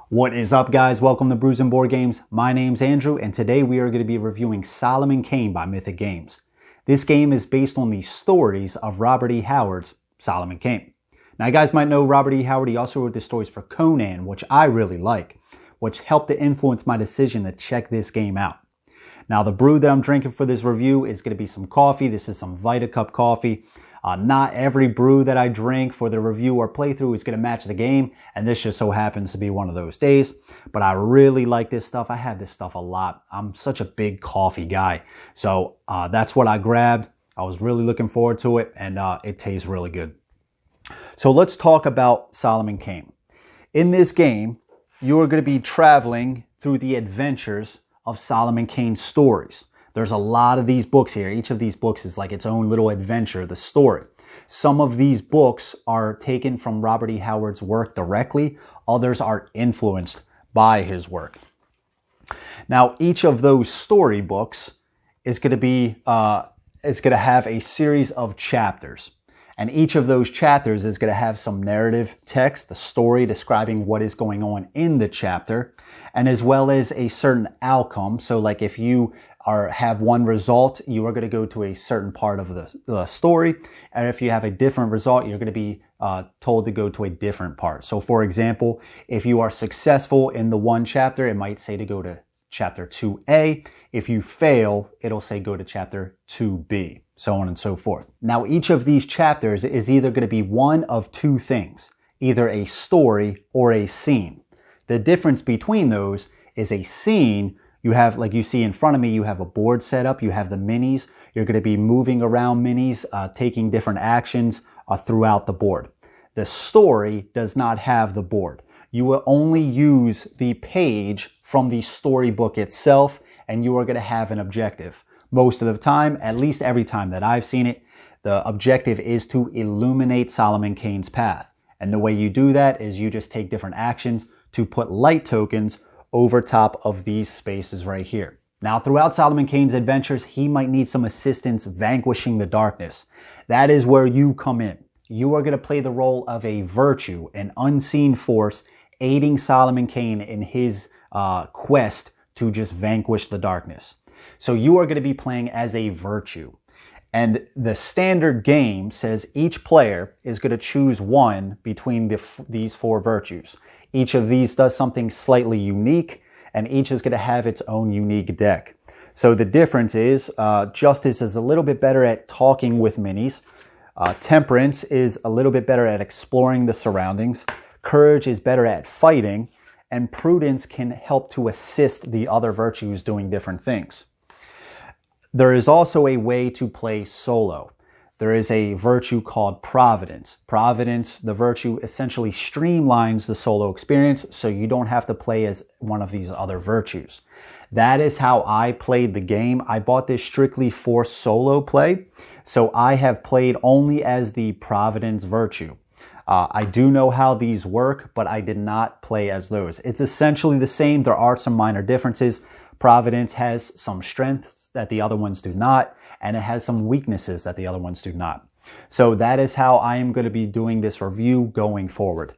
What is up, guys? Welcome to Brews and Board Games. My name's Andrew, and today we are going to be reviewing Solomon Kane by Mythic Games. This game is based on the stories of Robert E. Howard's Solomon Kane. Now, you guys might know Robert E. Howard. He also wrote the stories for Conan, which I really like, which helped to influence my decision to check this game out. Now, the brew that I'm drinking for this review is going to be some coffee. This is some Vita Cup coffee. Not every brew that I drink for the review or playthrough is going to match the game, and this just so happens to be one of those days. But I really like this stuff. I have this stuff a lot. I'm such a big coffee guy. So that's what I grabbed. I was really looking forward to it, and it tastes really good. So let's talk about Solomon Kane. In this game, you are going to be traveling through the adventures of Solomon Kane's stories. There's a lot of these books here. Each of these books is like its own little adventure, the story. Some of these books are taken from Robert E. Howard's work directly. Others are influenced by his work. Now, each of those story books is going to have a series of chapters. And each of those chapters is going to have some narrative text, the story describing what is going on in the chapter, and as well as a certain outcome. So like if you have one result, you are going to go to a certain part of the story. And if you have a different result, you're going to be told to go to a different part. So for example, if you are successful in the one chapter, it might say to go to chapter 2A. If you fail, it'll say go to chapter 2B, so on and so forth. Now, each of these chapters is either going to be one of two things, either a story or a scene. The difference between those is a scene. You have, like you see in front of me, you have a board set up, you have the minis. You're going to be moving around minis, taking different actions throughout the board. The story does not have the board. You will only use the page from the storybook itself, and you are going to have an objective. Most of the time, at least every time that I've seen it, the objective is to illuminate Solomon Kane's path. And the way you do that is you just take different actions to put light tokens over top of these spaces right here. Now, throughout Solomon Kane's adventures, he might need some assistance vanquishing the darkness. That is where you come in. You are going to play the role of a virtue, an unseen force, aiding Solomon Kane in his quest to just vanquish the darkness. So you are going to be playing as a virtue. And the standard game says each player is going to choose one between these four virtues. Each of these does something slightly unique, and each is going to have its own unique deck. So the difference is Justice is a little bit better at talking with minis. Temperance is a little bit better at exploring the surroundings. Courage is better at fighting. And Prudence can help to assist the other virtues doing different things. There is also a way to play solo. There is a virtue called Providence. Providence, the virtue, essentially streamlines the solo experience so you don't have to play as one of these other virtues. That is how I played the game. I bought this strictly for solo play, so I have played only as the Providence virtue. I do know how these work, but I did not play as those. It's essentially the same. There are some minor differences. Providence has some strengths that the other ones do not, and it has some weaknesses that the other ones do not. So that is how I am going to be doing this review going forward,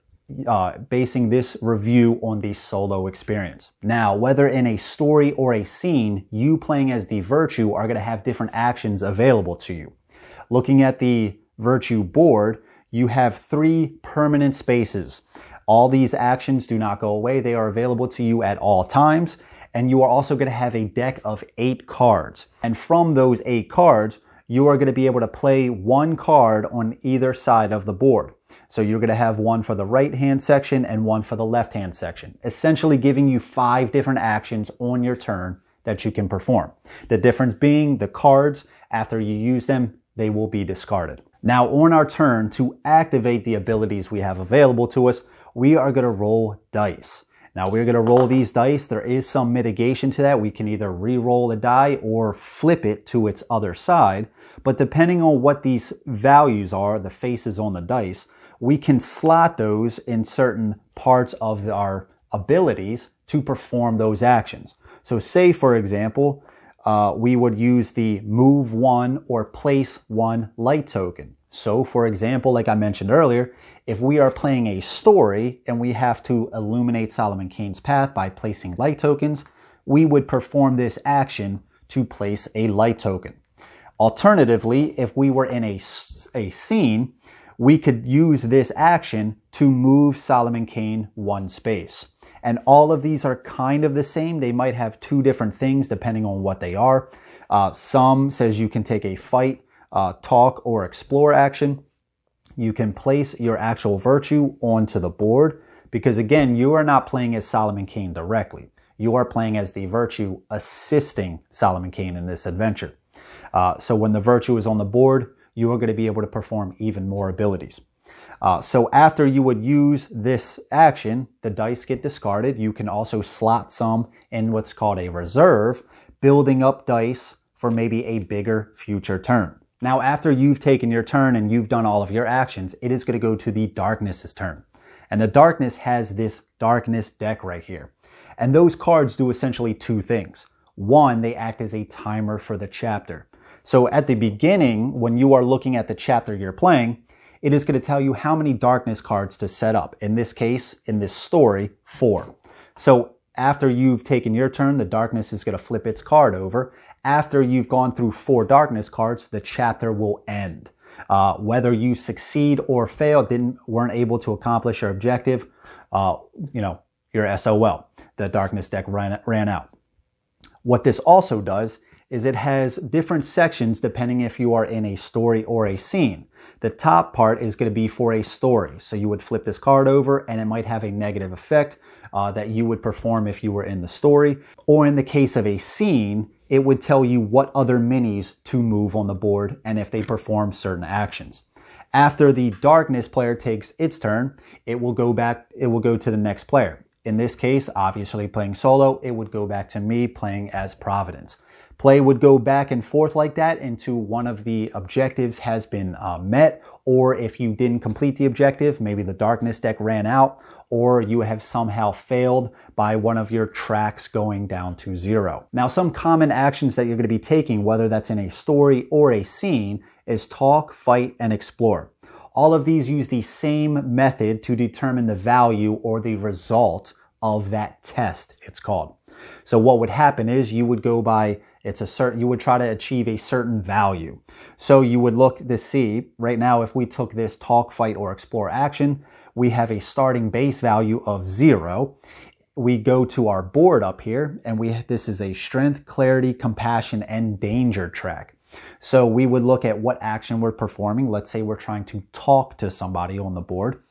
basing this review on the solo experience. Now, whether in a story or a scene, you playing as the virtue are going to have different actions available to you. Looking at the virtue board, you have 3 permanent spaces. All these actions do not go away. They are available to you at all times. And you are also going to have a deck of 8 cards. And from those 8 cards, you are going to be able to play 1 card on either side of the board. So you're going to have one for the right-hand section and one for the left-hand section, essentially giving you 5 different actions on your turn that you can perform. The difference being the cards, after you use them, they will be discarded. Now, on our turn, to activate the abilities we have available to us, we are going to roll dice. Now, we're going to roll these dice. There is some mitigation to that. We can either re-roll a die or flip it to its other side. But depending on what these values are, the faces on the dice, we can slot those in certain parts of our abilities to perform those actions. So say, for example, we would use the move 1 or place 1 light token. So for example, like I mentioned earlier, if we are playing a story and we have to illuminate Solomon Kane's path by placing light tokens, we would perform this action to place a light token. Alternatively, if we were in a scene, we could use this action to move Solomon Kane one space. And all of these are kind of the same. They might have two different things depending on what they are. Some says you can take a fight, talk, or explore action. You can place your actual virtue onto the board because, again, you are not playing as Solomon Kane directly. You are playing as the virtue assisting Solomon Kane in this adventure. So when the virtue is on the board, you are going to be able to perform even more abilities. So after you would use this action, the dice get discarded. You can also slot some in what's called a reserve, building up dice for maybe a bigger future turn. Now, after you've taken your turn and you've done all of your actions, it is going to go to the darkness's turn. And the darkness has this darkness deck right here. And those cards do essentially two things. One, they act as a timer for the chapter. So at the beginning, when you are looking at the chapter you're playing, it is going to tell you how many darkness cards to set up. In this case, in this story, 4. So after you've taken your turn, the darkness is going to flip its card over. After you've gone through 4 darkness cards, the chapter will end. Whether you succeed or fail, weren't able to accomplish your objective, you're SOL. The darkness deck ran out. What this also does is it has different sections depending if you are in a story or a scene. The top part is going to be for a story. So you would flip this card over and it might have a negative effect that you would perform if you were in the story. Or in the case of a scene, it would tell you what other minis to move on the board and if they perform certain actions. After the darkness player takes its turn, it will go to the next player. In this case, obviously playing solo, it would go back to me playing as Providence. Play would go back and forth like that until one of the objectives has been met, or if you didn't complete the objective, maybe the darkness deck ran out, or you have somehow failed by one of your tracks going down to 0. Now, some common actions that you're going to be taking, whether that's in a story or a scene, is talk, fight, and explore. All of these use the same method to determine the value or the result of that test, it's called. So what would happen is you would go by, you would try to achieve a certain value. So you would look to see, right now, if we took this talk, fight, or explore action, we have a starting base value of 0. We go to our board up here, and this is a strength, clarity, compassion, and danger track. So we would look at what action we're performing. Let's say we're trying to talk to somebody on the board.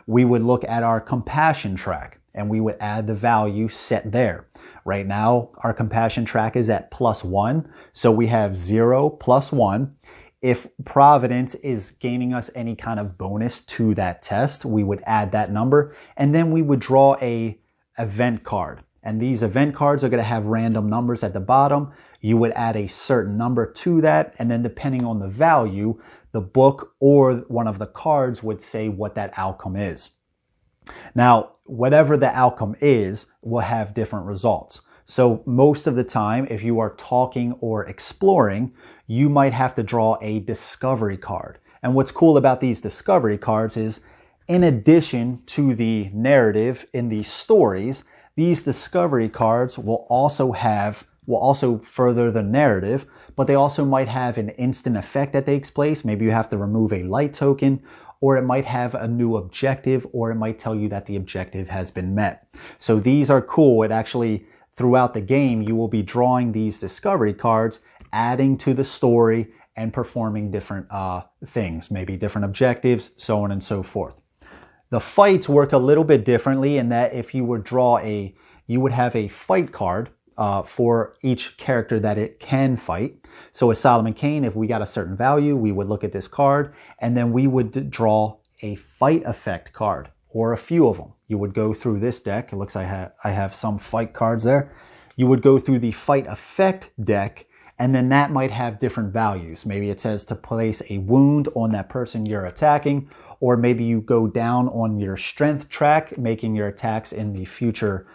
We would look at our compassion track, and we would add the value set there. Right now, our compassion track is at +1. So we have 0 + 1. If Providence is gaining us any kind of bonus to that test, we would add that number. And then we would draw a event card. And these event cards are going to have random numbers at the bottom. You would add a certain number to that. And then depending on the value, the book or one of the cards would say what that outcome is. Now, whatever the outcome is, will have different results. So most of the time, if you are talking or exploring, you might have to draw a discovery card. And what's cool about these discovery cards is, in addition to the narrative in these stories, these discovery cards will also further the narrative, but they also might have an instant effect that takes place. Maybe you have to remove a light token, or it might have a new objective, or it might tell you that the objective has been met. So these are cool. It actually, throughout the game, you will be drawing these discovery cards, adding to the story, and performing different things, maybe different objectives, so on and so forth. The fights work a little bit differently in that if you would you would have a fight card for each character that it can fight. So as Solomon Kane, if we got a certain value, we would look at this card, and then we would draw a fight effect card, or a few of them. You would go through this deck. It looks like I have some fight cards there. You would go through the fight effect deck, and then that might have different values. Maybe it says to place a wound on that person you're attacking, or maybe you go down on your strength track, making your attacks in the future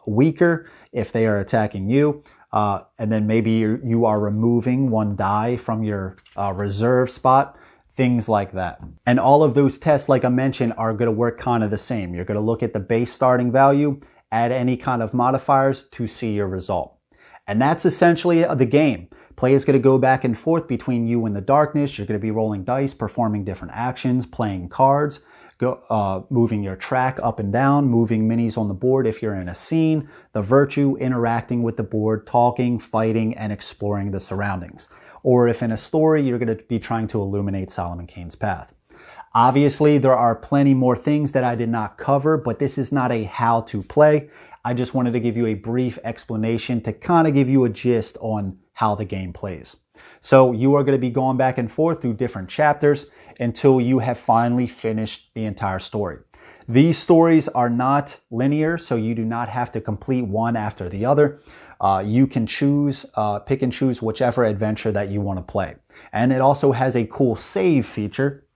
weaker if they are attacking you. And then maybe you are removing one die from your reserve spot. things like that. And all of those tests, like I mentioned, are going to work kind of the same. You're going to look at the base starting value, add any kind of modifiers to see your result. And that's essentially the game. Play is going to go back and forth between you and the darkness. You're going to be rolling dice, performing different actions, playing cards, moving your track up and down, moving minis on the board if you're in a scene, the virtue, interacting with the board, talking, fighting, and exploring the surroundings. Or if in a story, you're going to be trying to illuminate Solomon Kane's path. Obviously, there are plenty more things that I did not cover, but this is not a how to play. I just wanted to give you a brief explanation to kind of give you a gist on how the game plays. So you are going to be going back and forth through different chapters until you have finally finished the entire story. These stories are not linear, so you do not have to complete one after the other. You can choose, pick and choose whichever adventure that you want to play. And it also has a cool save feature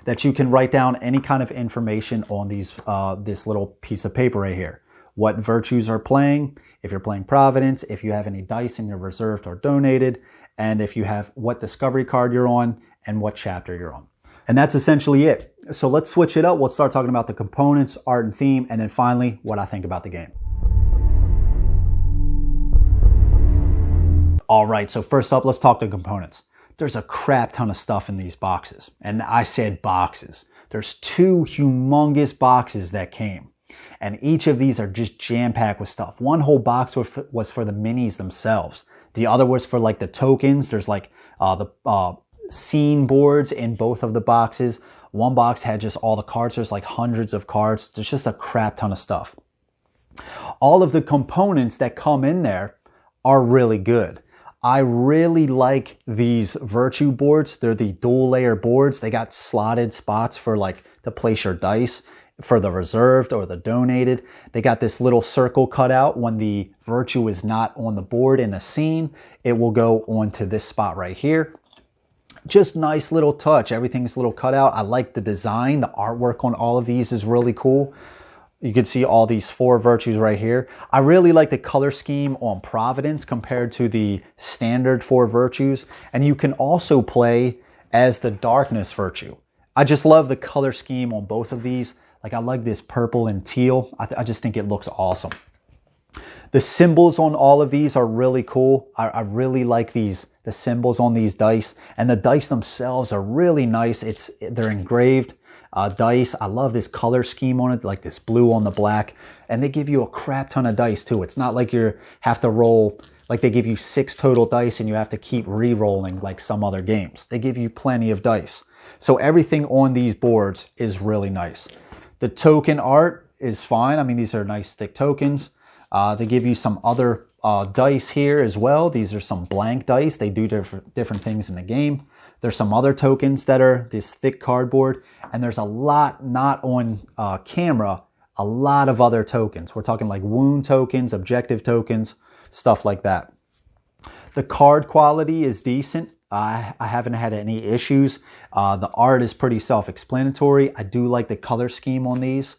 that you can write down any kind of information on this little piece of paper right here. What virtues are playing, if you're playing Providence, if you have any dice in your reserved or donated, and if you have what discovery card you're on and what chapter you're on. And that's essentially it. So let's switch it up. We'll start talking about the components, art and theme, and then finally what I think about the game. All right, so first up, let's talk the components. There's a crap ton of stuff in these boxes. And I said boxes. There's 2 humongous boxes that came. And each of these are just jam-packed with stuff. One whole box was for the minis themselves. The other was for like the tokens. There's like the scene boards in both of the boxes. One box had just all the cards. There's like hundreds of cards. There's just a crap ton of stuff. All of the components that come in there are really good. I really like these virtue boards. They're the dual layer boards. They got slotted spots for like to place your dice for the reserved or the donated. They got this little circle cut out. When the virtue is not on the board in a scene, it will go onto this spot right here. Just nice little touch. Everything's a little cut out. I like the design. The artwork on all of these is really cool. You can see all these 4 virtues right here. I really like the color scheme on Providence compared to the standard 4 virtues. And you can also play as the darkness virtue. I just love the color scheme on both of these. Like I like this purple and teal. I just think it looks awesome. The symbols on all of these are really cool. I really like the symbols on these dice. And the dice themselves are really nice. They're engraved dice. I love this color scheme on it, like this blue on the black. And they give you a crap ton of dice too. It's not like you have to roll, like they give you 6 total dice and you have to keep re-rolling like some other games. They give you plenty of dice. So everything on these boards is really nice. The token art is fine. I mean, these are nice thick tokens. They give you some other dice here as well. These are some blank dice. They do different things in the game. There's some other tokens that are this thick cardboard. And there's a lot, not on camera, a lot of other tokens. We're talking like wound tokens, objective tokens, stuff like that. The card quality is decent. I haven't had any issues. The art is pretty self-explanatory. I do like the color scheme on these.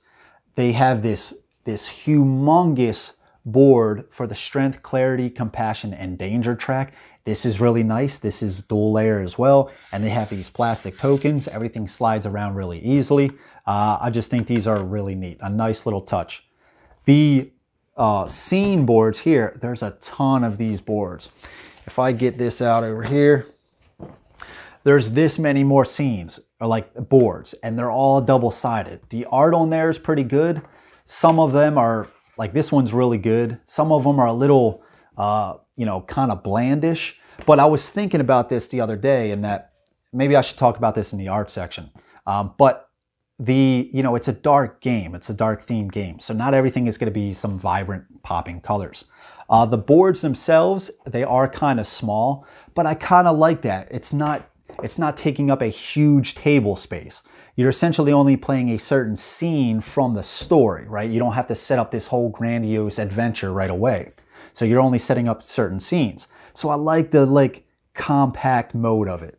They have this humongous board for the strength, clarity, compassion, and danger track. This is really nice. This is dual layer as well. And they have these plastic tokens. Everything slides around really easily. I just think these are really neat. A nice little touch. The scene boards here, there's a ton of these boards. If I get this out over here, there's this many more scenes, or like boards, and they're all double-sided. The art on there is pretty good. Some of them are, like this one's really good. Some of them are a little, kind of blandish. But I was thinking about this the other day, and that maybe I should talk about this in the art section. But it's a dark game. It's a dark themed game. So not everything is going to be some vibrant popping colors. The boards themselves, they are kind of small, but I kind of like that. It's not taking up a huge table space. You're essentially only playing a certain scene from the story, right? You don't have to set up this whole grandiose adventure right away. So you're only setting up certain scenes. So I like the compact mode of it.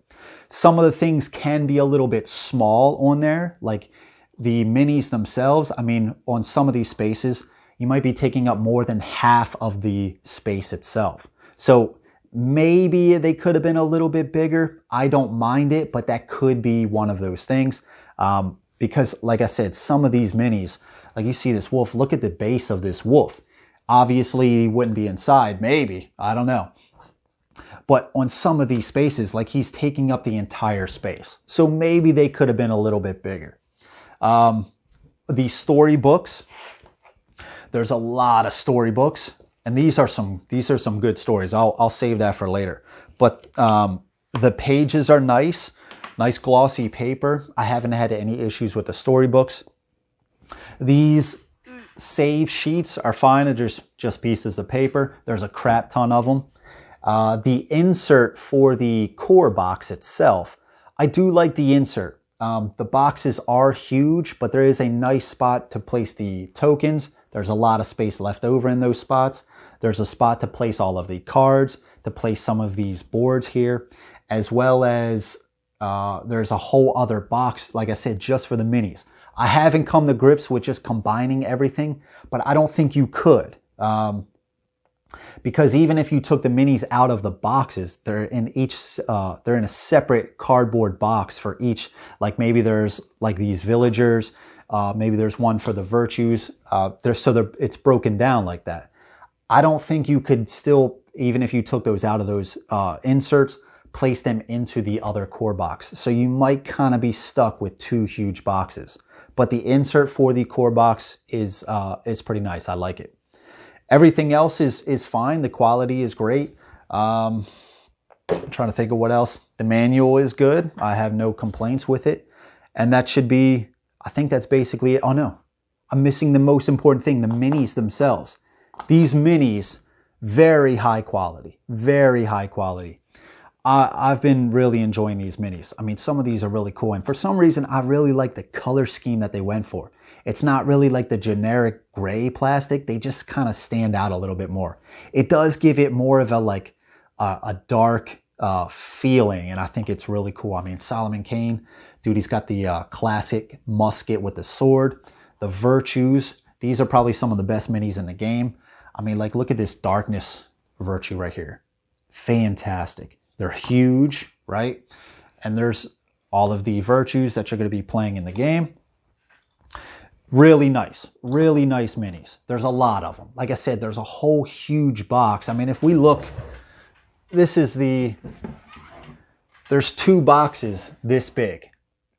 Some of the things can be a little bit small on there, like the minis themselves. I mean, on some of these spaces, you might be taking up more than half of the space itself. So Maybe they could have been a little bit bigger. I don't mind it, but that could be one of those things. Because like I said, some of these minis, like you see this wolf, look at the base of this wolf. Obviously he wouldn't be inside, maybe, I don't know. But on some of these spaces, like he's taking up the entire space. So maybe they could have been a little bit bigger. The storybooks, there's a lot of storybooks, and these are some good stories. I'll save that for later. But the pages are nice glossy paper. I haven't had any issues with the storybooks. These save sheets are fine. They're just pieces of paper. There's a crap ton of them. The insert for the core box itself, I do like the insert. The boxes are huge, but there is a nice spot to place the tokens. There's a lot of space left over in those spots. There's a spot to place all of the cards, to place some of these boards here, as well as there's a whole other box, like I said, just for the minis. I haven't come to grips with just combining everything, but I don't think you could. Because even if you took the minis out of the boxes, they're in a separate cardboard box for each. Like maybe there's like these villagers, maybe there's one for the virtues. It's broken down like that. I don't think you could still, even if you took those out of those inserts, place them into the other core box. So you might kind of be stuck with two huge boxes. But the insert for the core box is pretty nice. I like it. Everything else is fine. The quality is great. I'm trying to think of what else. The manual is good. I have no complaints with it. And that should be, I think that's basically it. Oh no, I'm missing the most important thing, the minis themselves. These minis, very high quality, very high quality. I've been really enjoying these minis. I mean, some of these are really cool. And for some reason, I really like the color scheme that they went for. It's not really like the generic gray plastic. They just kind of stand out a little bit more. It does give it more of a dark feeling, and I think it's really cool. I mean, Solomon Kane, dude, he's got the classic musket with the sword. The virtues, these are probably some of the best minis in the game. I mean, like, look at this darkness virtue right here. Fantastic. They're huge, right? And there's all of the virtues that you're going to be playing in the game. Really nice minis. There's a lot of them. Like I said, there's a whole huge box. I mean, if we look, there's two boxes this big.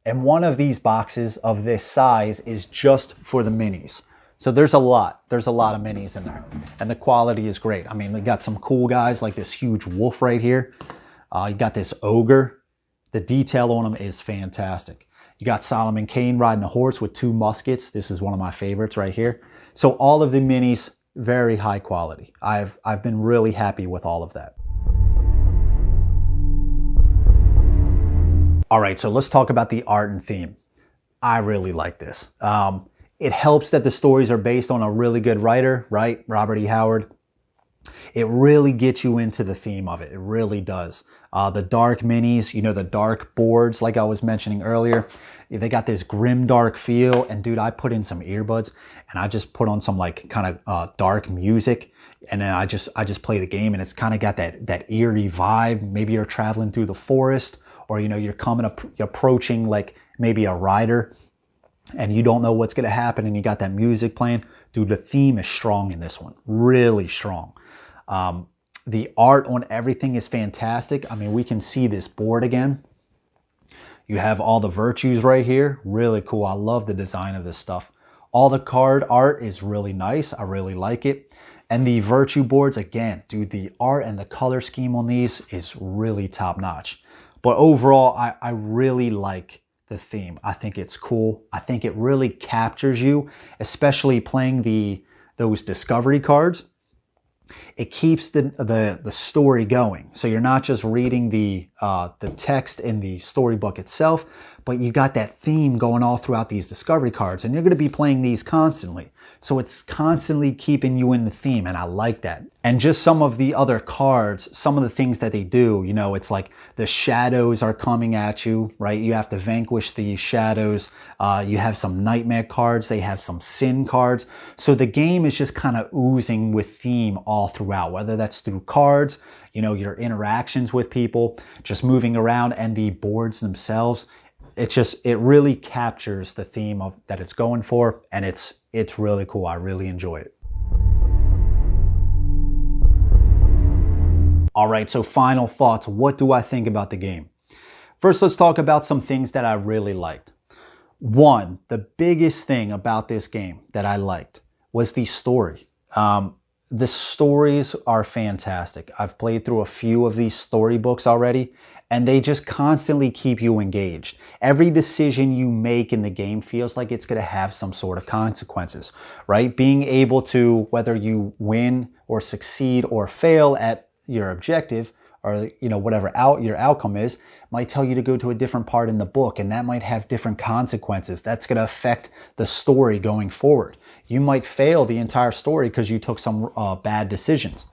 And one of these boxes of this size is just for the minis. So there's a lot of minis in there. And the quality is great. I mean, we got some cool guys like this huge wolf right here. You got this ogre. The detail on him is fantastic. You got Solomon Kane riding a horse with two muskets. This is one of my favorites right here. So all of the minis, very high quality. I've been really happy with all of that. All right, so let's talk about the art and theme. I really like this. It helps that the stories are based on a really good writer, right? Robert E. Howard. It really gets you into the theme of it. It really does. The dark minis, you know, the dark boards, like I was mentioning earlier, they got this grim dark feel. And dude, I put in some earbuds and I just put on some like kind of dark music. And then I just play the game, and it's kind of got that eerie vibe. Maybe you're traveling through the forest, or, you know, you're approaching like maybe a rider and you don't know what's going to happen, and you got that music playing. Dude, the theme is strong in this one. Really strong. The art on everything is fantastic. I mean, we can see this board again. You have all the virtues right here. Really cool. I love the design of this stuff. All the card art is really nice. I really like it. And the virtue boards, again, dude, the art and the color scheme on these is really top notch. But overall, I really like the theme. I think it's cool. I think it really captures you, especially playing those discovery cards. It keeps the story going. So you're not just reading the text in the storybook itself, but you got that theme going all throughout these discovery cards, and you're going to be playing these constantly. So it's constantly keeping you in the theme, and I like that. And just some of the other cards, some of the things that they do, you know, it's like the shadows are coming at you, right? You have to vanquish the shadows. You have some nightmare cards. They have some sin cards. So the game is just kind of oozing with theme all throughout, whether that's through cards, your interactions with people, just moving around, and the boards themselves. It really captures the theme of that it's going for, and it's really cool. I really enjoy it. All right, so final thoughts. What do I think about the game? First, let's talk about some things that I really liked. One, the biggest thing about this game that I liked was the story. The stories are fantastic. I've played through a few of these storybooks already, and they just constantly keep you engaged. Every decision you make in the game feels like it's going to have some sort of consequences, right? Being able to, whether you win or succeed or fail at your objective, or whatever your outcome is, might tell you to go to a different part in the book, and that might have different consequences. That's going to affect the story going forward. You might fail the entire story because you took some bad decisions.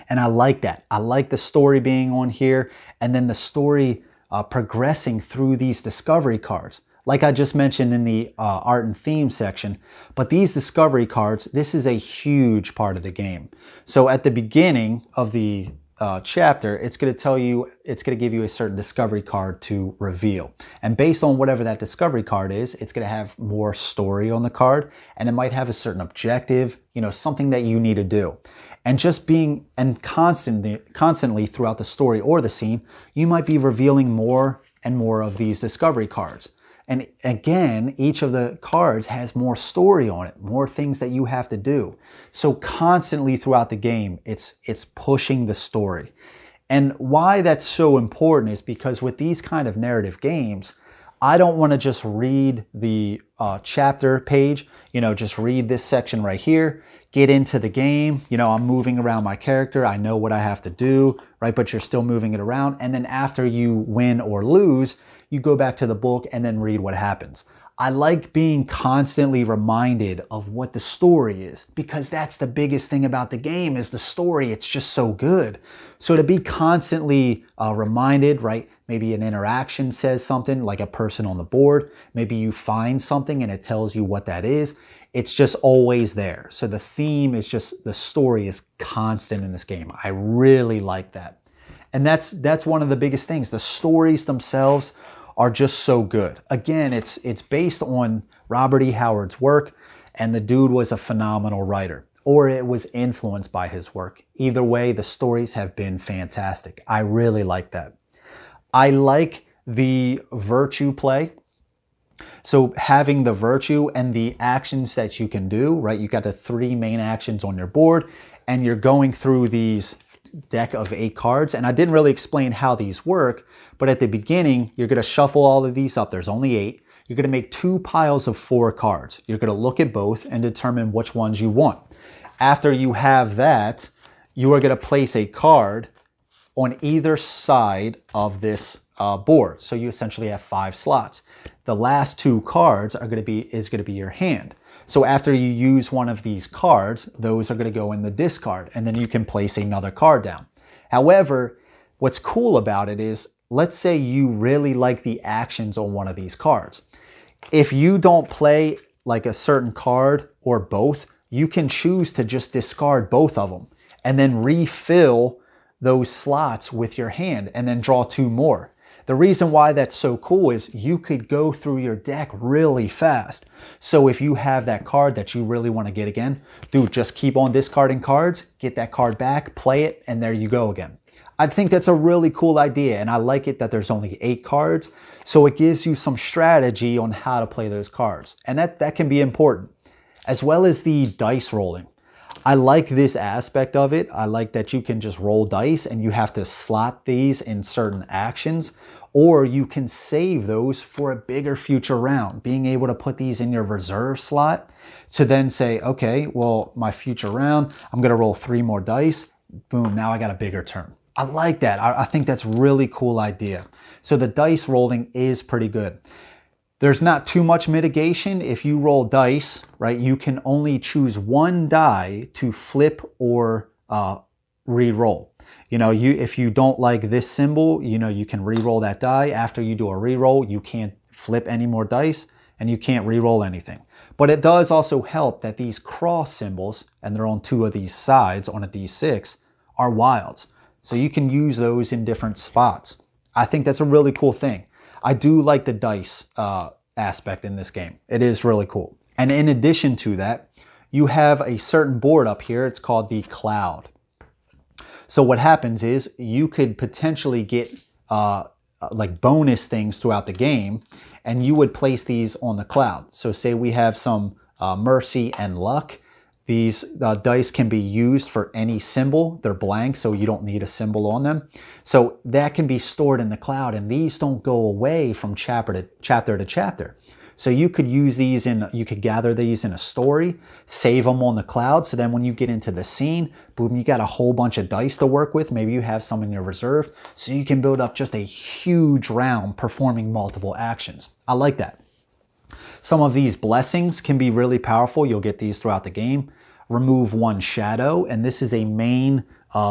And I like that. I like the story being on here, and then the story progressing through these discovery cards. Like I just mentioned in the art and theme section, but these discovery cards, this is a huge part of the game. So at the beginning of the chapter, it's going to give you a certain discovery card to reveal. And based on whatever that discovery card is, it's going to have more story on the card, and it might have a certain objective, something that you need to do. And just being, and constantly throughout the story or the scene, you might be revealing more and more of these discovery cards. And again, each of the cards has more story on it, more things that you have to do. So constantly throughout the game, it's pushing the story. And why that's so important is because with these kind of narrative games, I don't want to just read the chapter page, just read this section right here, get into the game. I'm moving around my character. I know what I have to do, right? But you're still moving it around. And then after you win or lose, you go back to the book and then read what happens. I like being constantly reminded of what the story is, because that's the biggest thing about the game is the story. It's just so good. So to be constantly reminded, right? Maybe an interaction says something, like a person on the board. Maybe you find something and it tells you what that is. It's just always there. So the theme is just, the story is constant in this game. I really like that. And that's one of the biggest things. The stories themselves are just so good. Again, it's based on Robert E. Howard's work, and the dude was a phenomenal writer, or it was influenced by his work. Either way, the stories have been fantastic. I really like that. I like the virtue play. So having the virtue and the actions that you can do, right? You got the 3 main actions on your board, and you're going through these deck of 8 cards. And I didn't really explain how these work, but at the beginning, you're going to shuffle all of these up. There's only 8. You're going to make 2 piles of 4 cards. You're going to look at both and determine which ones you want. After you have that, you are going to place a card on either side of this board. So you essentially have 5 slots. The last 2 cards is going to be your hand. So after you use one of these cards, those are going to go in the discard, and then you can place another card down. However, what's cool about it is, let's say you really like the actions on one of these cards. If you don't play like a certain card or both, you can choose to just discard both of them and then refill those slots with your hand and then draw 2 more. The reason why that's so cool is you could go through your deck really fast. So if you have that card that you really want to get again, dude, just keep on discarding cards, get that card back, play it, and there you go again. I think that's a really cool idea, and I like it that there's only 8 cards, so it gives you some strategy on how to play those cards, and that can be important, as well as the dice rolling. I like this aspect of it. I like that you can just roll dice and you have to slot these in certain actions, or you can save those for a bigger future round, being able to put these in your reserve slot to then say, okay, well, my future round, I'm going to roll 3 more dice. Boom, now I got a bigger turn. I like that. I think that's a really cool idea. So the dice rolling is pretty good. There's not too much mitigation. If you roll dice, right, you can only choose 1 die to flip or re-roll. If you don't like this symbol, you can re-roll that die. After you do a re-roll, you can't flip any more dice and you can't re-roll anything. But it does also help that these cross symbols, and they're on 2 of these sides on a D6, are wilds. So you can use those in different spots. I think that's a really cool thing. I do like the dice aspect in this game. It is really cool. And in addition to that, you have a certain board up here. It's called the cloud. So what happens is you could potentially get like bonus things throughout the game, and you would place these on the cloud. So say we have some mercy and luck. These dice can be used for any symbol. They're blank, so you don't need a symbol on them. So that can be stored in the cloud, and these don't go away from chapter to chapter. So you could use these you could gather these in a story, save them on the cloud, so then when you get into the scene, boom, you got a whole bunch of dice to work with. Maybe you have some in your reserve, so you can build up just a huge round performing multiple actions. I like that. Some of these blessings can be really powerful. You'll get these throughout the game. Remove one shadow, and this is a main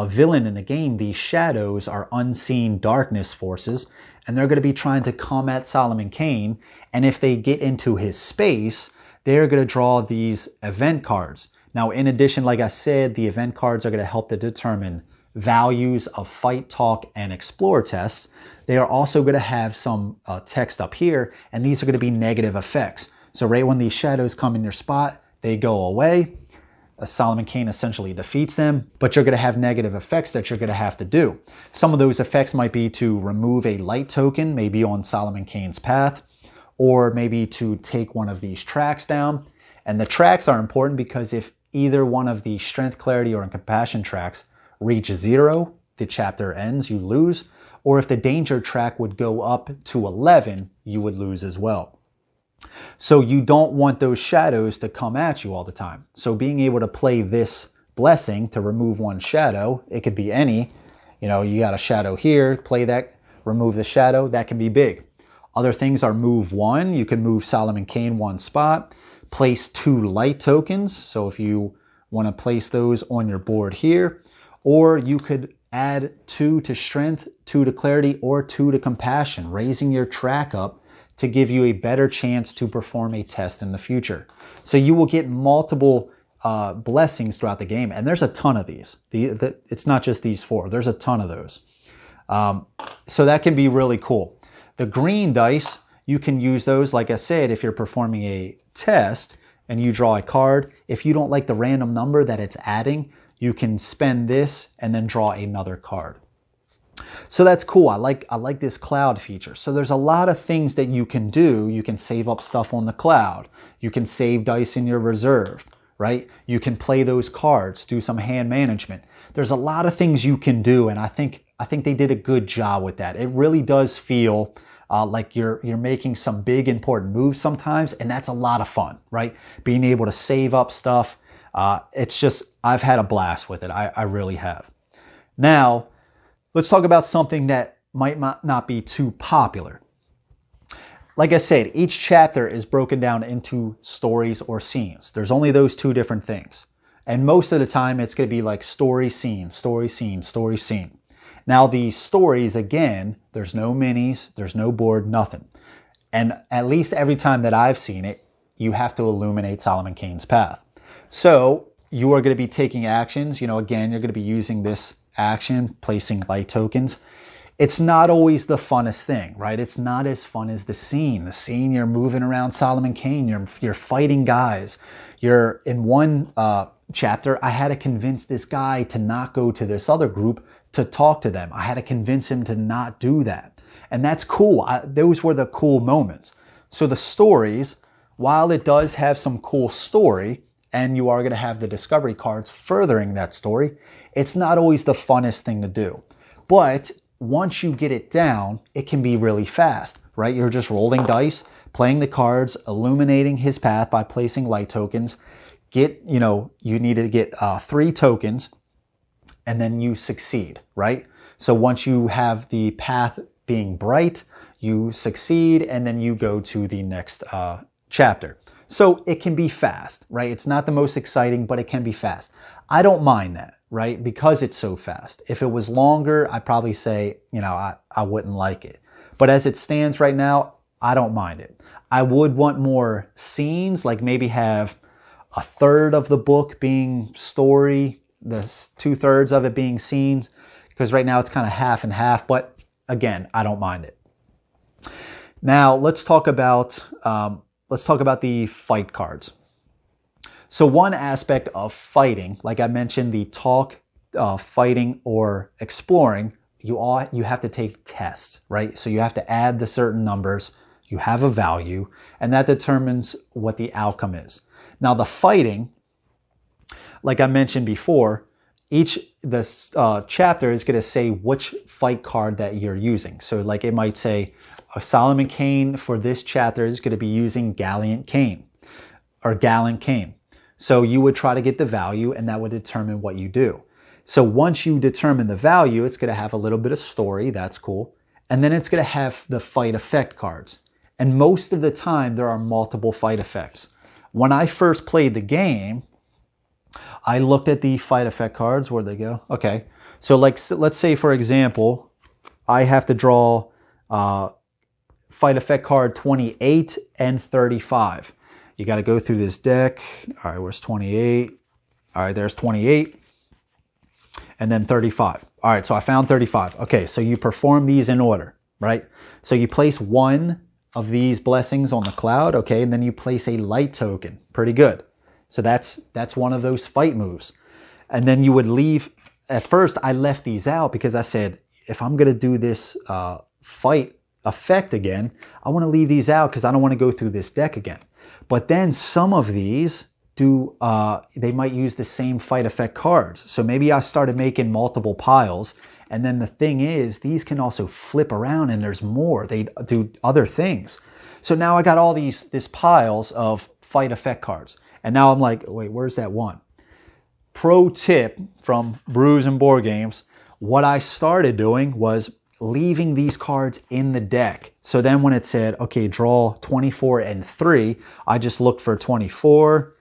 villain in the game. These shadows are unseen darkness forces, and they're going to be trying to come at Solomon Kane. And if they get into his space, they're going to draw these event cards. Now, in addition, like I said, the event cards are going to help to determine values of fight, talk, and explore tests. They are also going to have some text up here, and these are going to be negative effects. So right when these shadows come in your spot, they go away. Solomon Kane essentially defeats them, but you're going to have negative effects that you're going to have to do. Some of those effects might be to remove a light token, maybe on Solomon Kane's path, or maybe to take one of these tracks down. And the tracks are important because if either one of the strength, clarity, or compassion tracks reach 0, the chapter ends, you lose. Or if the danger track would go up to 11, you would lose as well. So you don't want those shadows to come at you all the time. So being able to play this blessing to remove one shadow, it could be any, you got a shadow here, play that, remove the shadow, that can be big. Other things are move one. You can move Solomon Kane one spot, place 2 light tokens. So if you want to place those on your board here, or you could add 2 to strength, 2 to clarity, or 2 to compassion, raising your track up to give you a better chance to perform a test in the future. So you will get multiple blessings throughout the game, and there's a ton of these. It's not just these 4. There's a ton of those. So that can be really cool. The green dice, you can use those, like I said, if you're performing a test and you draw a card. If you don't like the random number that it's adding, you can spend this and then draw another card. So that's cool. I like this cloud feature. So there's a lot of things that you can do. You can save up stuff on the cloud. You can save dice in your reserve, right? You can play those cards, do some hand management. There's a lot of things you can do, and I think they did a good job with that. It really does feel like you're making some big important moves sometimes, and that's a lot of fun, right? Being able to save up stuff. It's just, I've had a blast with it. I really have. Now, let's talk about something that might not be too popular. Like I said, each chapter is broken down into stories or scenes. There's only those 2 different things. And most of the time, it's going to be like story, scene, story, scene, story, scene. Now, the stories, again, there's no minis, there's no board, nothing. And at least every time that I've seen it, you have to illuminate Solomon Kane's path. So you are going to be taking actions. Again, you're going to be using this action, placing light tokens. It's not always the funnest thing, right? It's not as fun as the scene. The scene, you're moving around Solomon Kane, you're fighting guys. You're in one chapter, I had to convince this guy to not go to this other group to talk to them. I had to convince him to not do that. And that's cool. Those were the cool moments. So the stories, while it does have some cool story, and you are going to have the discovery cards furthering that story, it's not always the funnest thing to do. But once you get it down, it can be really fast, right? You're just rolling dice, playing the cards, illuminating his path by placing light tokens. You need to get 3 tokens, and then you succeed, right? So once you have the path being bright, you succeed, and then you go to the next chapter. So it can be fast, right? It's not the most exciting, but it can be fast. I don't mind that, right? Because it's so fast. If it was longer, I'd probably say, I wouldn't like it. But as it stands right now, I don't mind it. I would want more scenes, like maybe have 1/3 of the book being story, the 2/3 of it being scenes, because right now it's kind of half and half, but again, I don't mind it. Now let's talk about the fight cards. So one aspect of fighting, like I mentioned, the talk, fighting, or exploring, you have to take tests, right? So you have to add the certain numbers, you have a value, and that determines what the outcome is. Now the fighting, like I mentioned before, this chapter is going to say which fight card that you're using. So like it might say Solomon Kane for this chapter is going to be using Gallant Kane or Gallant Kane. So you would try to get the value, and that would determine what you do. So once you determine the value, it's going to have a little bit of story. That's cool. And then it's going to have the fight effect cards. And most of the time, there are multiple fight effects. When I first played the game, I looked at the fight effect cards. Where'd they go? Okay. So like, let's say, for example, I have to draw fight effect card 28 and 35. You got to go through this deck. All right, where's 28? All right, there's 28. And then 35. All right, so I found 35. Okay, so you perform these in order, right? So you place one of these blessings on the cloud, okay, and then you place a light token. Pretty good. So that's one of those fight moves. And then you would leave. At first, I left these out because I said, if I'm going to do this fight effect again, I want to leave these out because I don't want to go through this deck again. But then some of these they might use the same fight effect cards. So maybe I started making multiple piles, and then the thing is, these can also flip around and there's more. They do other things. So now I got all these piles of fight effect cards. And now I'm like, wait, where's that one? Pro tip from Brews and Board Games, what I started doing was leaving these cards in the deck. So then when it said, okay, draw 24 and 3, I just looked for 24,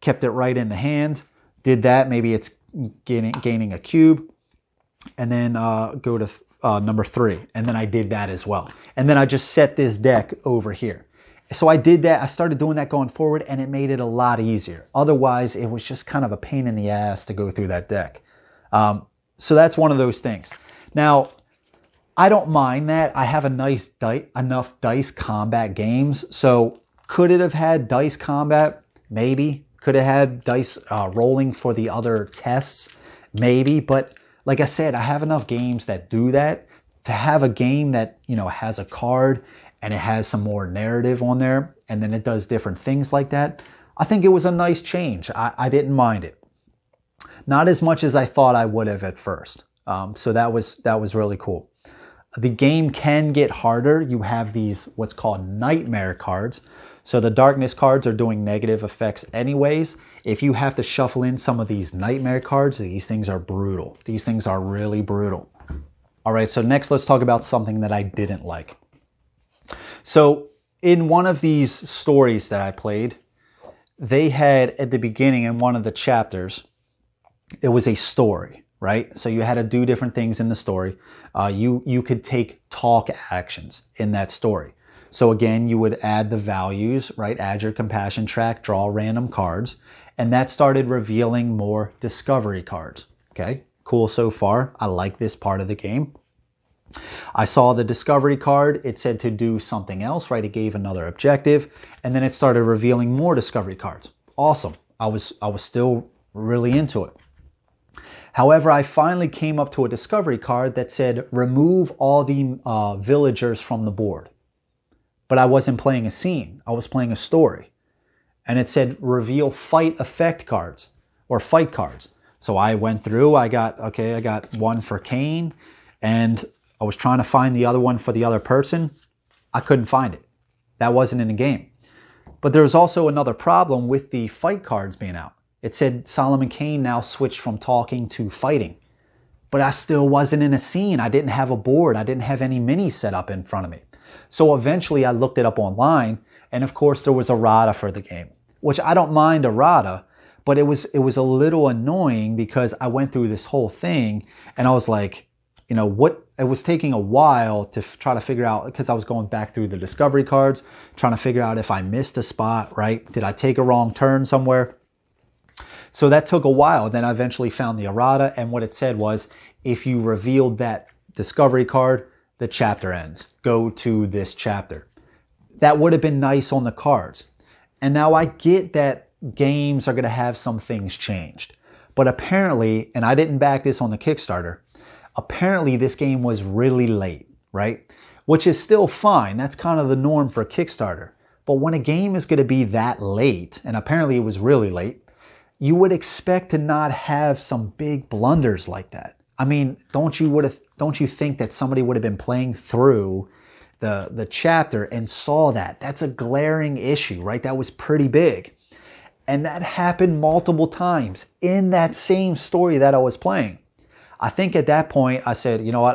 kept it right in the hand, did that. Maybe it's gaining a cube, and then go to number 3. And then I did that as well. And then I just set this deck over here. So I did that. I started doing that going forward, and it made it a lot easier. Otherwise, it was just kind of a pain in the ass to go through that deck. So that's one of those things. Now, I don't mind that. I have enough dice combat games. So could it have had dice combat? Maybe. Could have had dice rolling for the other tests? Maybe. But like I said, I have enough games that do that. To have a game that, has a card and it has some more narrative on there, and then it does different things like that, I think it was a nice change. I didn't mind it. Not as much as I thought I would have at first. So that was really cool. The game can get harder. You have these what's called nightmare cards. So the darkness cards are doing negative effects anyways. If you have to shuffle in some of these nightmare cards, these things are brutal. These things are really brutal. All right, so next let's talk about something that I didn't like. So in one of these stories that I played, they had at the beginning in one of the chapters, it was a story, right? So you had to do different things in the story. You could take talk actions in that story. So again, you would add the values, right? Add your compassion track, draw random cards, and that started revealing more discovery cards. Okay, cool so far. I like this part of the game. I saw the discovery card. It said to do something else, right? It gave another objective, and then it started revealing more discovery cards. Awesome. I was still really into it. However, I finally came up to a discovery card that said remove all the villagers from the board. But I wasn't playing a scene. I was playing a story. And it said reveal fight effect cards or fight cards. So I went through, I got one for Kane, and I was trying to find the other one for the other person. I couldn't find it. That wasn't in the game. But there was also another problem with the fight cards being out. It said Solomon Kane now switched from talking to fighting. But I still wasn't in a scene. I didn't have a board. I didn't have any minis set up in front of me. So eventually I looked it up online, and of course there was errata for the game, which I don't mind errata, but it was a little annoying because I went through this whole thing and I was like, it was taking a while to try to figure out, because I was going back through the discovery cards, trying to figure out if I missed a spot, right? Did I take a wrong turn somewhere? So that took a while. Then I eventually found the errata, and what it said was, if you revealed that discovery card, the chapter ends. Go to this chapter. That would have been nice on the cards. And now I get that games are going to have some things changed. But apparently, and I didn't back this on the Kickstarter, apparently this game was really late, right? Which is still fine. That's kind of the norm for Kickstarter. But when a game is going to be that late, and apparently it was really late, you would expect to not have some big blunders like that. I mean, don't you think that somebody would have been playing through the chapter and saw that? That's a glaring issue, right? That was pretty big. And that happened multiple times in that same story that I was playing. I think at that point I said, you know what,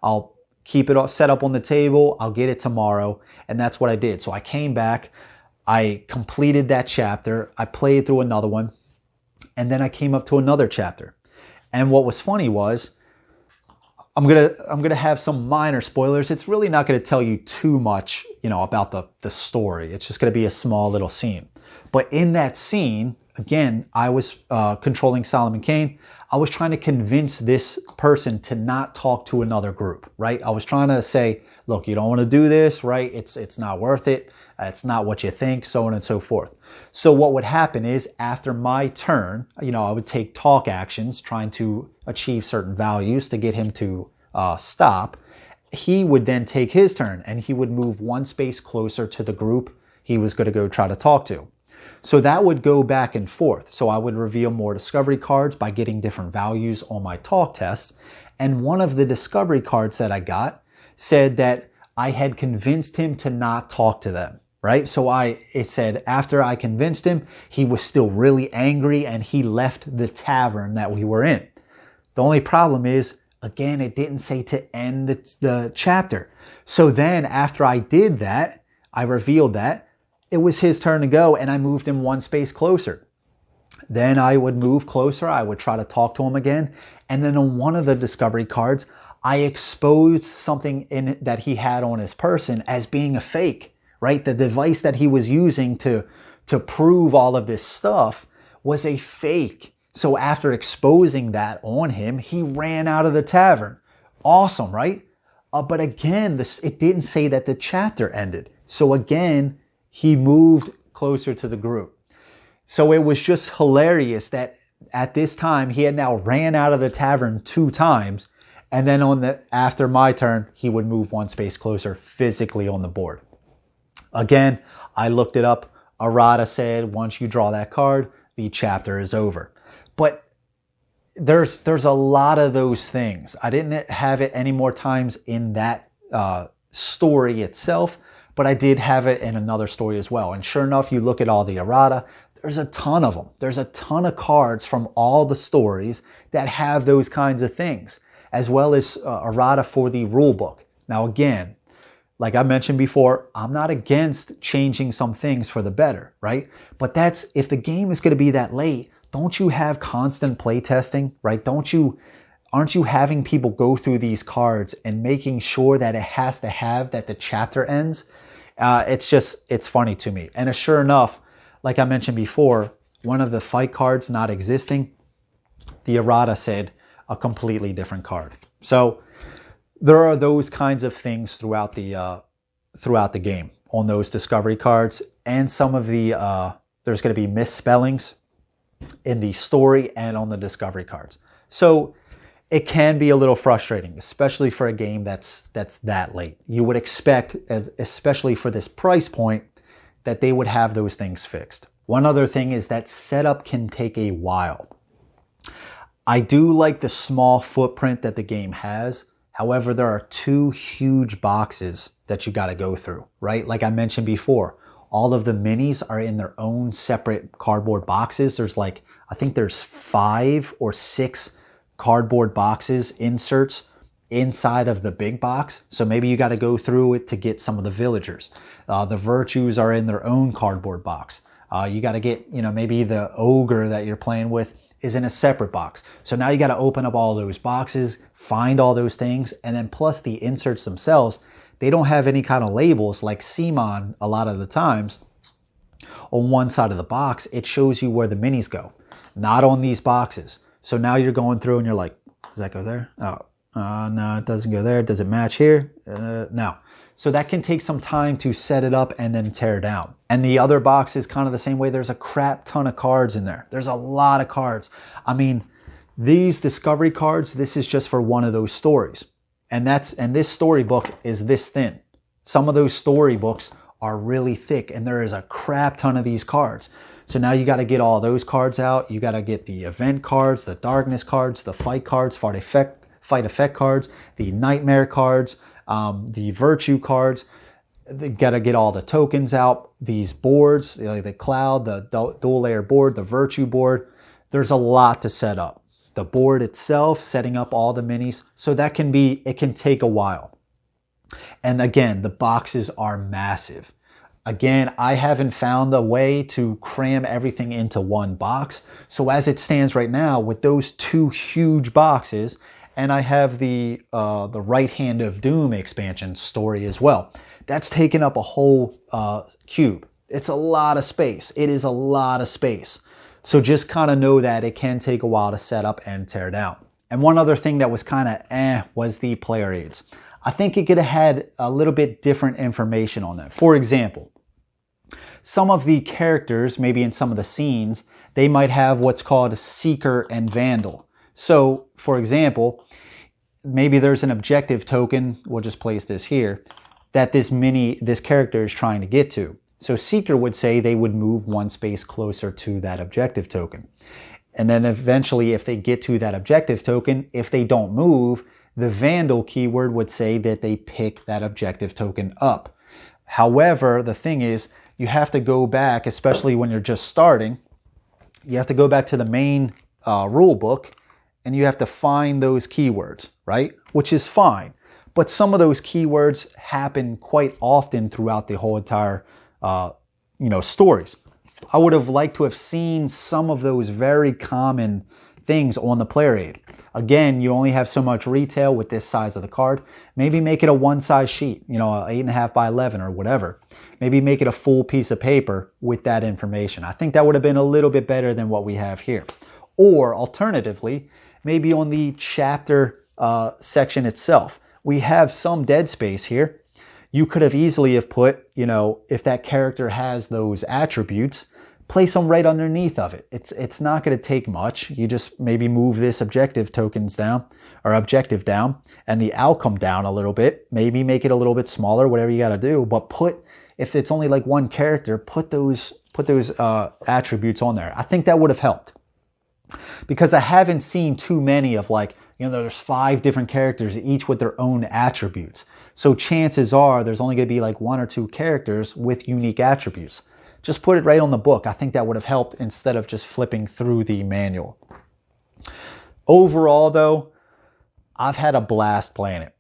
I'll keep it all set up on the table. I'll get it tomorrow. And that's what I did. So I came back, I completed that chapter, I played through another one, and then I came up to another chapter. And what was funny was, I'm gonna have some minor spoilers. It's really not gonna tell you too much, about the story. It's just gonna be a small little scene. But in that scene, again, I was controlling Solomon Kane. I was trying to convince this person to not talk to another group, right? I was trying to say, look, you don't want to do this, right? It's not worth it. It's not what you think, so on and so forth. So what would happen is after my turn, I would take talk actions trying to achieve certain values to get him to stop. He would then take his turn and he would move one space closer to the group he was going to go try to talk to. So that would go back and forth. So I would reveal more discovery cards by getting different values on my talk test. And one of the discovery cards that I got said that I had convinced him to not talk to them, right? So it said after I convinced him, he was still really angry and he left the tavern that we were in. The only problem is, again, it didn't say to end the chapter. So then after I did that, I revealed that, it was his turn to go and I moved him one space closer. Then I would move closer. I would try to talk to him again. And then on one of the discovery cards, I exposed something that he had on his person as being a fake, right? The device that he was using to prove all of this stuff was a fake. So after exposing that on him, he ran out of the tavern. Awesome, right? But again, it didn't say that the chapter ended. So again, he moved closer to the group. So it was just hilarious that at this time, he had now ran out of the tavern 2 times. And then after my turn, he would move one space closer physically on the board. Again, I looked it up. Errata said, once you draw that card, the chapter is over. But there's a lot of those things. I didn't have it any more times in that story itself, but I did have it in another story as well. And sure enough, you look at all the errata, there's a ton of them. There's a ton of cards from all the stories that have those kinds of things, as well as errata for the rule book. Now again, like I mentioned before, I'm not against changing some things for the better, right? But if the game is going to be that late, don't you have constant play testing, right? Aren't you having people go through these cards and making sure that it has to have that the chapter ends? It's funny to me. And sure enough, like I mentioned before, one of the fight cards not existing, the errata said a completely different card. So there are those kinds of things throughout the game on those discovery cards, and some of the there's going to be misspellings in the story and on the discovery cards. So it can be a little frustrating, especially for a game that's that late. You would expect, especially for this price point, that they would have those things fixed. One other thing is that setup can take a while. I do like the small footprint that the game has. However, there are 2 huge boxes that you got to go through, right? Like I mentioned before, all of the minis are in their own separate cardboard boxes. I think there's 5 or 6 cardboard boxes, inserts inside of the big box. So maybe you got to go through it to get some of the villagers. The virtues are in their own cardboard box. You got to get, maybe the ogre that you're playing with is in a separate box. So now you got to open up all those boxes, find all those things, and then plus the inserts themselves, they don't have any kind of labels like CMON a lot of the times. On one side of the box, it shows you where the minis go, not on these boxes. So now you're going through and you're like, is Does that go there? Oh, no, it doesn't go there. Does it match here? No. So that can take some time to set it up and then tear down. And the other box is kind of the same way. There's a crap ton of cards in there. There's a lot of cards. I mean, these discovery cards, this is just for one of those stories. And this storybook is this thin. Some of those storybooks are really thick, and there is a crap ton of these cards. So now you got to get all those cards out. You got to get the event cards, the darkness cards, the fight cards, fight effect cards, the nightmare cards, the virtue cards. You got to get all the tokens out. These boards, like the cloud, the dual layer board, the virtue board. There's a lot to set up. The board itself, setting up all the minis. So it can take a while. And again, the boxes are massive. Again, I haven't found a way to cram everything into one box. So as it stands right now, with those two huge boxes, and I have the Right Hand of Doom expansion story as well. That's taken up a whole cube. It's a lot of space. It is a lot of space. So just kind of know that it can take a while to set up and tear down. And one other thing that was kind of was the player aids. I think it could have had a little bit different information on that. For example, some of the characters, maybe in some of the scenes, they might have what's called Seeker and Vandal. So, for example, maybe there's an objective token, we'll just place this here, that this character is trying to get to. So Seeker would say they would move one space closer to that objective token. And then eventually, if they get to that objective token, if they don't move, the Vandal keyword would say that they pick that objective token up. However, the thing is, you have to go back, especially when you're just starting, you have to go back to the main rule book and you have to find those keywords, right? Which is fine. But some of those keywords happen quite often throughout the whole entire, stories. I would have liked to have seen some of those very common things on the player aid. Again, you only have so much retail with this size of the card. Maybe make it a one size sheet, an 8.5 by 11 or whatever. Maybe make it a full piece of paper with that information. I think that would have been a little bit better than what we have here. Or alternatively, maybe on the chapter section itself, we have some dead space here. You could have easily have put, if that character has those attributes, place them right underneath of it. It's not going to take much. You just maybe move this objective tokens down or objective down and the outcome down a little bit. Maybe make it a little bit smaller, whatever you got to do. But if it's only like one character, put those attributes on there. I think that would have helped, because I haven't seen too many of there's 5 different characters, each with their own attributes. So chances are there's only going to be like 1 or 2 characters with unique attributes. Just put it right on the book. I think that would have helped instead of just flipping through the manual. Overall, though, I've had a blast playing it.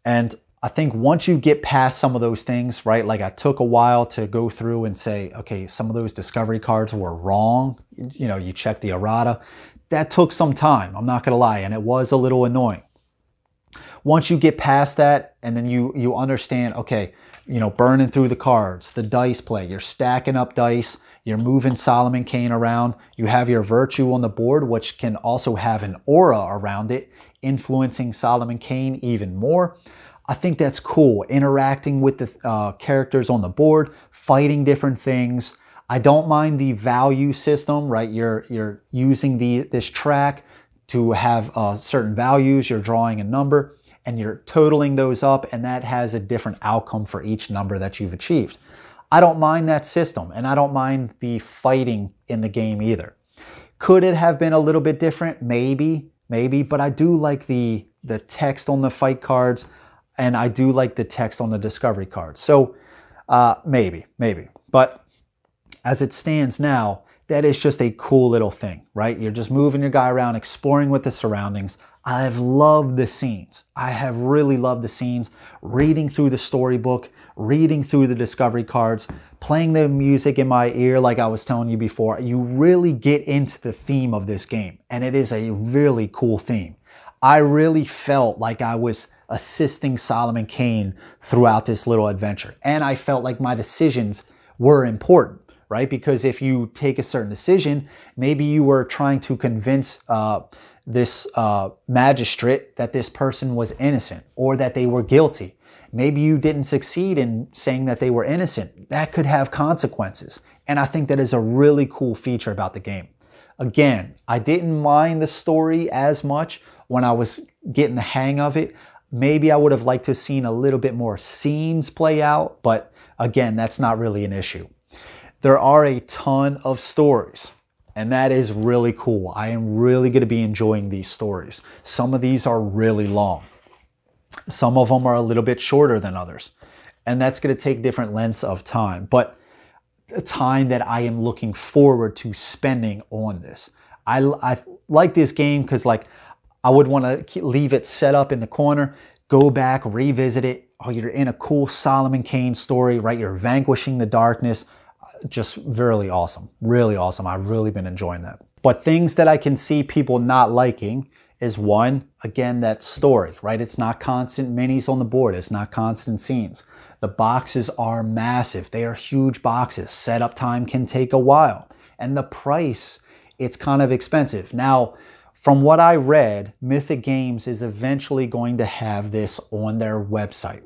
And I think once you get past some of those things, right, like I took a while to go through and say, okay, some of those discovery cards were wrong. You check the errata. That took some time, I'm not going to lie, and it was a little annoying. Once you get past that and then you understand, okay, burning through the cards, the dice play, you're stacking up dice, you're moving Solomon Kane around, you have your virtue on the board, which can also have an aura around it, influencing Solomon Kane even more. I think that's cool, interacting with the characters on the board, fighting different things. I don't mind the value system, right? You're using this track to have certain values, you're drawing a number, and you're totaling those up, and that has a different outcome for each number that you've achieved. I don't mind that system, and I don't mind the fighting in the game either. Could it have been a little bit different? Maybe, but I do like the text on the fight cards, and I do like the text on the discovery cards. So maybe. But as it stands now, that is just a cool little thing, right? You're just moving your guy around, exploring with the surroundings. I've loved the scenes. I have really loved the scenes. Reading through the storybook, reading through the discovery cards, playing the music in my ear like I was telling you before. You really get into the theme of this game, and it is a really cool theme. I really felt like I was assisting Solomon Kane throughout this little adventure, and I felt like my decisions were important, right? Because if you take a certain decision, maybe you were trying to convince this magistrate that this person was innocent or that they were guilty. Maybe you didn't succeed in saying that they were innocent. That could have consequences. And I think that is a really cool feature about the game. Again, I didn't mind the story as much when I was getting the hang of it. Maybe I would have liked to have seen a little bit more scenes play out, but again, that's not really an issue. There are a ton of stories, and that is really cool. I am really going to be enjoying these stories. Some of these are really long. Some of them are a little bit shorter than others, and that's going to take different lengths of time, but a time that I am looking forward to spending on this. I like this game because I would want to leave it set up in the corner, go back, revisit it. Oh, you're in a cool Solomon Kane story, right? You're vanquishing the darkness. Just really awesome. Really awesome. I've really been enjoying that. But things that I can see people not liking is one, again, that story, right? It's not constant minis on the board. It's not constant scenes. The boxes are massive. They are huge boxes. Setup time can take a while. And the price, it's kind of expensive. Now, from what I read, Mythic Games is eventually going to have this on their website.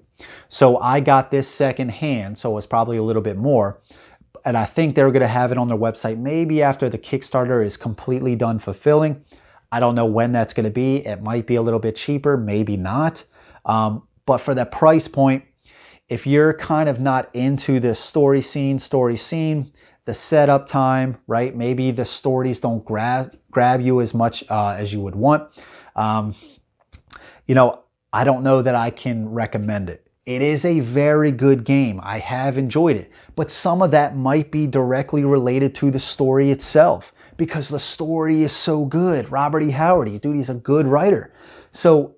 So I got this secondhand, so it's probably a little bit more. And I think they're going to have it on their website maybe after the Kickstarter is completely done fulfilling. I don't know when that's going to be. It might be a little bit cheaper, maybe not. But for the price point, if you're kind of not into the story scene, the setup time, right? Maybe the stories don't grab you as much as you would want. I don't know that I can recommend it. It is a very good game. I have enjoyed it. But some of that might be directly related to the story itself because the story is so good. Robert E. Howard, dude, he's a good writer. So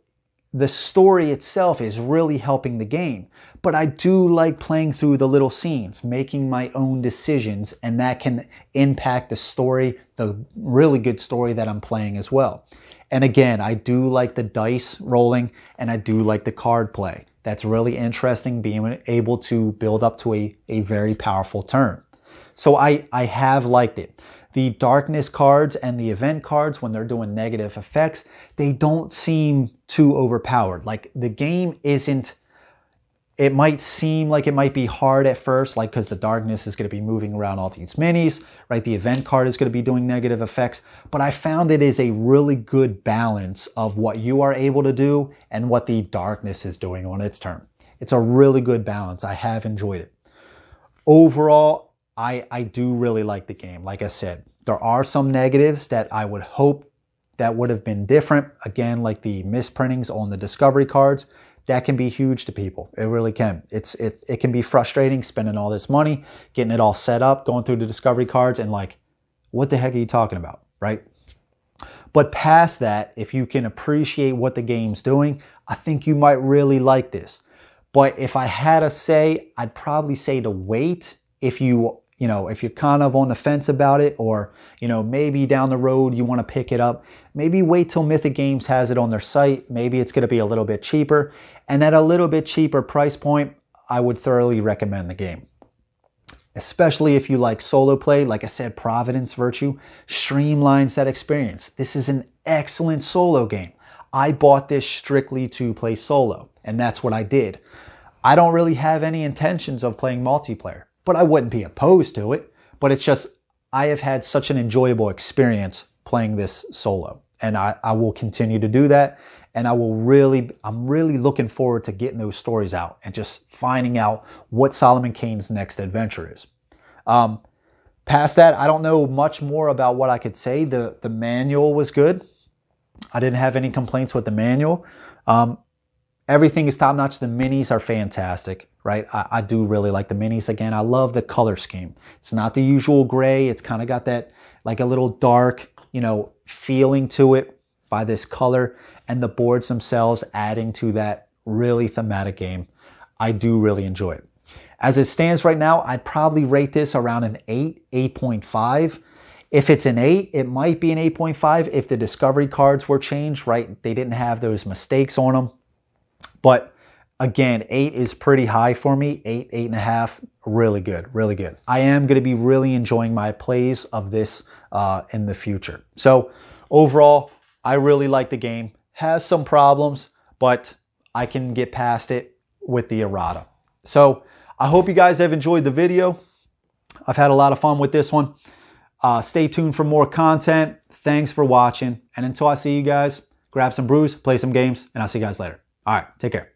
the story itself is really helping the game. But I do like playing through the little scenes, making my own decisions, and that can impact the story, the really good story that I'm playing as well. And again, I do like the dice rolling, and I do like the card play. That's really interesting, being able to build up to a very powerful turn. So I have liked it. The darkness cards and the event cards, when they're doing negative effects, they don't seem too overpowered. Like the game isn't, it might seem like it might be hard at first, like because the darkness is going to be moving around all these minis, right? The event card is going to be doing negative effects, but I found it is a really good balance of what you are able to do and what the darkness is doing on its turn. It's a really good balance. I have enjoyed it. Overall, I do really like the game. Like I said, there are some negatives that I would hope that would have been different. Again, like the misprintings on the discovery cards. That can be huge to people. It really can. It can be frustrating spending all this money, getting it all set up, going through the discovery cards, and like, what the heck are you talking about, right? But past that, if you can appreciate what the game's doing, I think you might really like this. But if I had to say, I'd probably say to wait if you're kind of on the fence about it, or, maybe down the road you want to pick it up, maybe wait till Mythic Games has it on their site. Maybe it's going to be a little bit cheaper. And at a little bit cheaper price point, I would thoroughly recommend the game. Especially if you like solo play. Like I said, Providence Virtue streamlines that experience. This is an excellent solo game. I bought this strictly to play solo, and that's what I did. I don't really have any intentions of playing multiplayer, but I wouldn't be opposed to it. But it's just, I have had such an enjoyable experience playing this solo, and I will continue to do that. And I'm really looking forward to getting those stories out and just finding out what Solomon Kane's next adventure is. Past that, I don't know much more about what I could say. The manual was good. I didn't have any complaints with the manual. Everything is top notch. The minis are fantastic, right? I do really like the minis. Again, I love the color scheme. It's not the usual gray. It's kind of got that like a little dark, feeling to it by this color, and the boards themselves adding to that really thematic game. I do really enjoy it. As it stands right now, I'd probably rate this around an 8.5. If it's an 8, it might be an 8.5 if the discovery cards were changed, right? They didn't have those mistakes on them. But again, 8 is pretty high for me. 8.5, really good, really good. I am going to be really enjoying my plays of this in the future. So overall, I really like the game. Has some problems, but I can get past it with the errata. So I hope you guys have enjoyed the video. I've had a lot of fun with this one. Stay tuned for more content. Thanks for watching. And until I see you guys, grab some brews, play some games, and I'll see you guys later. All right, take care.